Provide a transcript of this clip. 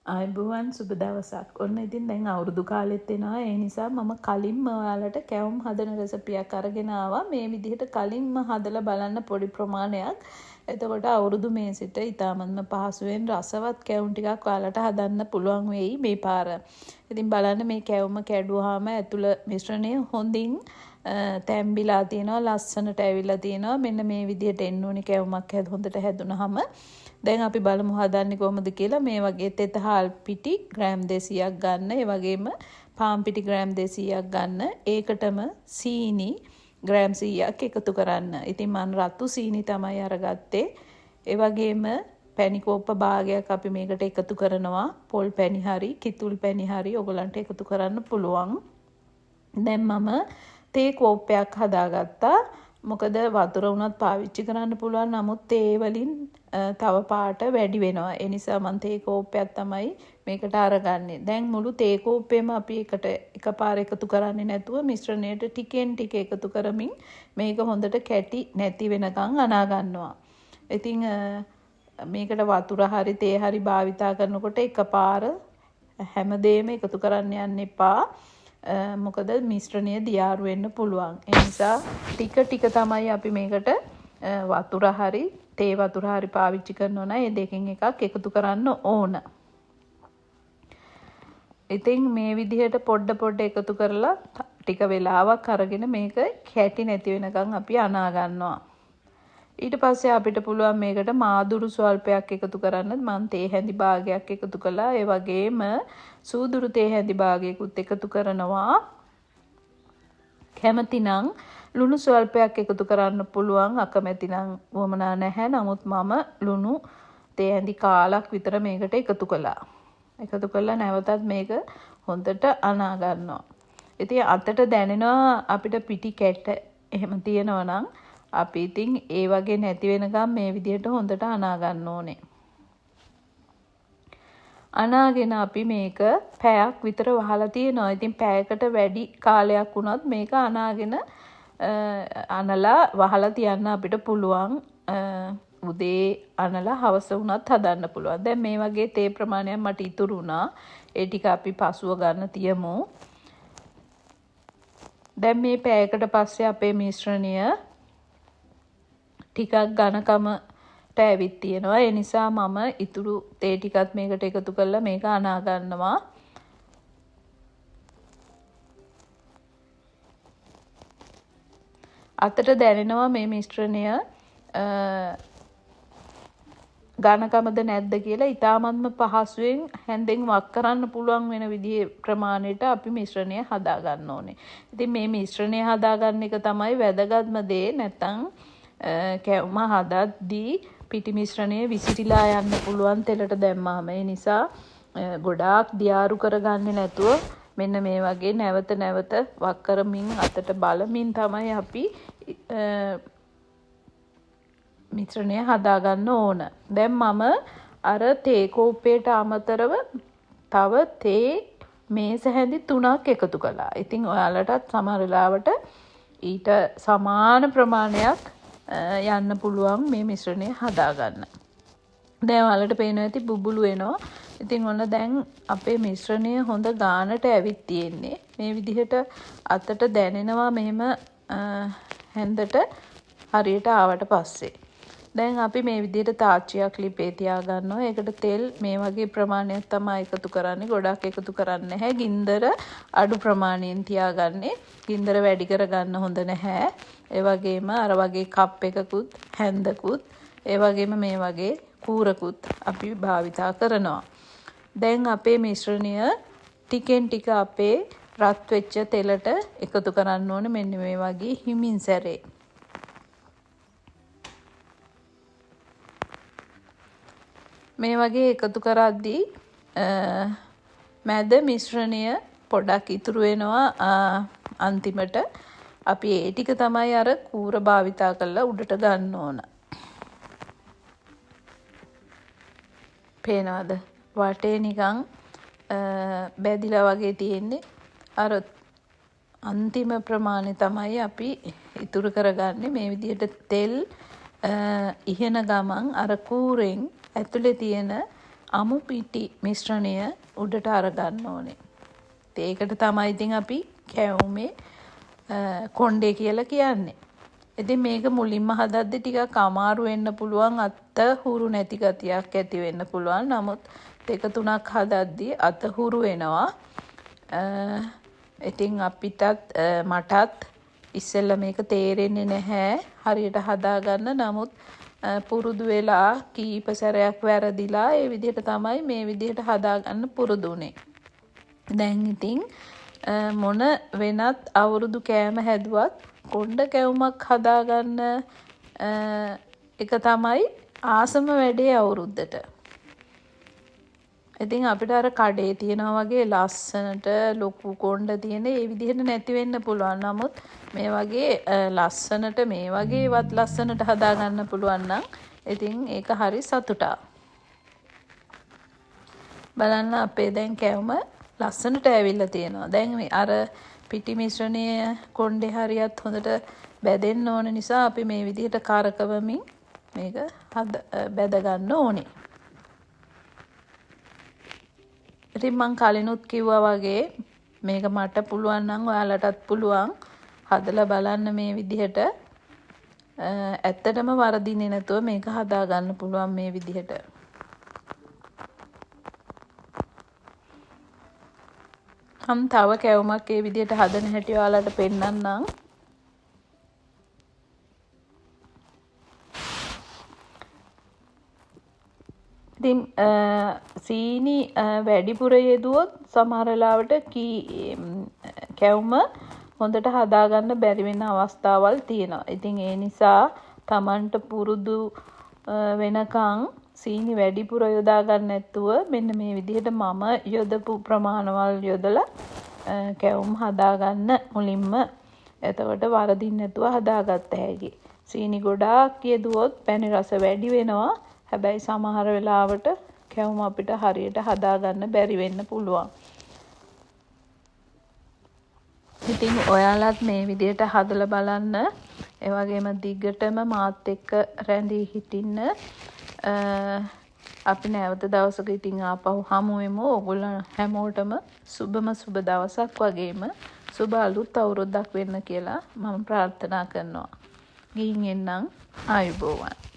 ආයුබෝවන් සුබ දවසක්. ඔන්න ඉතින් දැන් අවුරුදු කාලෙත් එනවා. ඒ නිසා මම කලින්ම ඔයාලට කැවුම් හදන රෙසිපියක් අරගෙන ආවා. මේ විදිහට කලින්ම හදලා බලන්න පොඩි ප්‍රමාණයක්. එතකොට අවුරුදු මේසෙට ඊටමන්ම පහසුවෙන් රසවත් කැවුම් ටිකක් ඔයාලට හදන්න පුළුවන් වෙයි මේ පාර. ඉතින් බලන්න මේ කැවුම කැඩුවාම ඇතුළ මිශ්‍රණය හොඳින් තැම්බිලා තියෙනවා, ලස්සනට ඇවිල්ලා තියෙනවා. මෙන්න මේ විදිහට එන්න ඕනි කැවුමක් හොඳට හැදුනහම. දැන් අපි බලමු හදන්නේ කොහොමද කියලා. මේ වගේ තෙත හාල් පිටි ග්‍රෑම් 200ක් ගන්න. ඒ වගේම පාන් පිටි ග්‍රෑම් 200ක් ගන්න. ඒකටම සීනි ග්‍රෑම් 100ක් එකතු කරන්න. ඉතින් මම රතු සීනි තමයි අරගත්තේ. ඒ වගේම පැණි කෝප්ප භාගයක් අපි මේකට එකතු කරනවා. පොල් පැණි හරි කිතුල් පැණි හරි ඔයගලන්ට එකතු කරන්න පුළුවන්. දැන් මම තේ කෝප්පයක් හදාගත්තා. මොකද වතුර උනත් පාවිච්චි කරන්න පුළුවන්. නමුත් තේ වලින් තව පාට වැඩි වෙනවා. ඒ නිසා මම තේ කෝප්පයක් තමයි මේකට අරගන්නේ. දැන් මුළු තේ කෝප්පෙම අපි එකපාර එකතු කරන්නේ නැතුව මිශ්‍රණයට ටිකෙන් ටික එකතු කරමින් මේක හොඳට කැටි නැති වෙනකන් අනා ගන්නවා. ඉතින් මේකට වතුර හරි තේ හරි භාවිතා කරනකොට එකපාර හැමදේම එකතු කරන්න යන්න එපා. මොකද මිශ්‍රණය දියාරු වෙන්න පුළුවන්. ඒ නිසා ටික ටික තමයි අපි මේකට වතුර හරි තේ වතුර හරි පාවිච්චි කරනවා නම් ඒ දෙකෙන් එකක් එකතු කරන්න ඕන. ඉතින් මේ විදිහට පොඩ එකතු කරලා ටික වෙලාවක් අරගෙන මේක කැටි නැති වෙනකන් අපි අනා ගන්නවා. ඊට පස්සේ අපිට පුළුවන් මේකට මාදුරු ස්වල්පයක් එකතු කරන්න. මම තේ හැඳි භාගයක් එකතු කළා. ඒ වගේම සූදුරු තේ හැඳි භාගයකුත් එකතු කරනවා. කැමතිනම් ලුණු ස්වල්පයක් එකතු කරන්න පුළුවන්. අකමැති නම් වමනා නැහැ. නමුත් මම ලුණු තේ හැඳි කාලක් විතර මේකට එකතු කළා. එකතු කළා නැවතත් මේක හොඳට අනා ගන්නවා. ඉතින් අතට දැනෙනවා අපිට පිටි කැට එහෙම තියෙනවා නම් අපි ඉතින් ඒ වගේ නැති වෙනකම් මේ විදිහට හොඳට අනා ගන්න ඕනේ. අනාගෙන අපි මේක පැයක් විතර වහලා තියෙනවා. ඉතින් පැයකට වැඩි කාලයක් වුණත් මේක අනාගෙන අනලා වහලා තියන්න අපිට පුළුවන්. උදේ අනලා හවස වුණත් හදන්න පුළුවන්. දැන් මේ වගේ තේ ප්‍රමාණයක් මට ඉතුරු වුණා. ඒ ටික අපි පසුව ගන්න තියමු. දැන් මේ පැයකට පස්සේ අපේ මිශ්‍රණය ටිකක් ඝනකමට ඇවිත් තියෙනවා. ඒ නිසා මම ඉතුරු තේ ටිකත් මේකට එකතු කරලා මේක අනා ගන්නවා. අතට දැනෙනවා මේ මිශ්‍රණය ඝනකමද නැද්ද කියලා. ඊටාමත්ම පහසුවෙන් හැන්දෙන් වක් කරන්න පුළුවන් වෙන විදිහේ ප්‍රමාණයට අපි මිශ්‍රණය හදා ගන්න ඕනේ. ඉතින් මේ මිශ්‍රණය හදා ගන්න එක තමයි වැදගත්ම දේ. නැත්තම් කැවුම හදද්දී පිටි මිශ්‍රණය විසිරිලා යන්න පුළුවන් තෙලට දැම්මාම. ඒ නිසා ගොඩාක් දියාරු කරගන්නේ නැතුව මෙන්න මේ වගේ නැවත නැවත වක් කරමින් අතට බලමින් තමයි අපි මිශ්‍රණය හදා ගන්න ඕන. දැන් මම අර තේ කෝප්පයට අමතරව තව තේ මේස හැඳි 3ක් එකතු කළා. ඉතින් ඔයාලටත් සමහර වෙලාවට ඊට සමාන ප්‍රමාණයක් යන්න පුළුවන් මේ මිශ්‍රණය හදාගන්න. දැන් ඔයාලට පේනවා ඇති බුබුලු එනවා. ඉතින් ඔන්න දැන් අපේ මිශ්‍රණය හොඳ ගානට ඇවිත් තියෙන්නේ. මේ විදිහට අතට දැනෙනවා මෙහෙම හැන්දට හරියට ආවට පස්සේ. දැන් අපි මේ විදිහට තාච්චියක් ලිපේ තියා ගන්නවා. ඒකට තෙල් මේ වගේ ප්‍රමාණයක් තමයි එකතු කරන්නේ. ගොඩක් එකතු කරන්නේ නැහැ. ගින්දර අඩු ප්‍රමාණයෙන් තියාගන්නේ. ගින්දර වැඩි කරගන්න හොඳ නැහැ. ඒ වගේම අර වගේ කප් එකකුත් හැන්දකුත් ඒ වගේම මේ වගේ කූරකුත් අපි භාවිතා කරනවා. දැන් අපේ මිශ්‍රණය ටිකෙන් ටික අපේ රත් වෙච්ච තෙලට එකතු කරන්න ඕනේ. මෙන්න මේ වගේ හිමින් සැරේ. මේ වගේ එකතු කරද්දී මැද මිශ්‍රණය පොඩක් ඉතුරු වෙනවා. අන්තිමට අපි ඒ ටික තමයි අර කූර භාවිතා කරලා උඩට ගන්න ඕන. පේනවද? වටේ නිකන් බැදිලා වගේ තියෙන්නේ. අර අන්තිම ප්‍රමාණය තමයි අපි ඉතුරු කරගන්නේ. මේ විදිහට තෙල් ඉහෙන ගමන් අර කූරෙන් ඇතුලේ තියෙන අමු පිටි මිශ්‍රණය උඩට අරගන්න ඕනේ. ඒකට තමයි ඉතින් අපි කැවුමේ කොණ්ඩේ කියලා කියන්නේ. ඉතින් මේක මුලින්ම හදද්දි ටිකක් අමාරු වෙන්න පුළුවන්, අත හුරු නැති ගතියක් ඇති වෙන්න පුළුවන්. නමුත් දෙක තුනක් හදද්දි අත හුරු වෙනවා. ඉතින් මටත් ඉස්සෙල්ලා මේක තේරෙන්නේ නැහැ හරියට හදාගන්න. නමුත් පුරුදු වෙලා කීප සැරයක් වැරදිලා ඒ විදිහට තමයි මේ විදිහට හදාගන්න පුරුදු වුනේ. දැන් ඉතින් මොන වෙනත් අවුරුදු කෑම හැදුවත් කොණ්ඩ කැවුමක් හදාගන්න එක තමයි ආසම වැඩේ අවුරුද්දට. ඉතින් අපිට අර කඩේ තියනවා වගේ ලස්සනට ලොකු කොණ්ඩ තියෙන ඒ විදිහට නැති වෙන්න පුළුවන්. නමුත් මේ වගේ ලස්සනට මේ වගේවත් ලස්සනට හදාගන්න පුළුවන් නම් ඉතින් ඒක හරි සතුටක්. බලන්න අපේ දැන් කැවුම ලස්සනට ඇවිල්ලා තියෙනවා. දැන් මේ අර පිටි මිශ්‍රණය කොණ්ඩේ හරියත් හොඳට බැදෙන්න ඕන නිසා අපි මේ විදිහට කරකවමින් මේක බැද ගන්න ඕනේ. ඉතින් මං කලිනුත් කිව්වා වගේ මේක මට පුළුවන් නම් ඔයාලටත් පුළුවන් හදලා බලන්න මේ විදිහට. ඇත්තටම වරදින්නේ නැතුව මේක හදා ගන්න පුළුවන් මේ විදිහට. තව කැවුමක් ඒ විදිහට හදන හැටි ඔයාලට පෙන්නන්නම්. ඉතින් සීනි වැඩිපුර යෙදුවොත් සමහර වෙලාවට කැවුම හොඳට හදාගන්න බැරි වෙන අවස්ථාවල් තියෙනවා. ඉතින් ඒ නිසා Tamanට පුරුදු වෙනකන් සීනි වැඩිපුර යොදා ගන්න නැතුව මෙන්න මේ විදිහට මම යොදපු ප්‍රමාණවල් යොදලා කැවුම් හදාගන්න මුලින්ම. එතකොට වරදින්න නැතුව හදාගත්ත හැකි. සීනි ගොඩාක් යෙදුවොත් පැණි රස වැඩි වෙනවා. හැබැයි සමහර වෙලාවට කැවුම අපිට හරියට හදාගන්න බැරි වෙන්න පුළුවන්. ඉතින් ඔයාලත් මේ විදිහට හදලා බලන්න. ඒ වගේම දිගටම මාත් එක්ක රැඳී හිටින්න. අපි නැවත දවසක ඉතින් ආපහු හමු වෙමු. ඔයගොල්ලෝ හැමෝටම සුබ දවසක් වගේම සුබ අලුත් අවුරුද්දක් වෙන්න කියලා මම ප්‍රාර්ථනා කරනවා. ගිහින් එන්නම්. ආයුබෝවන්.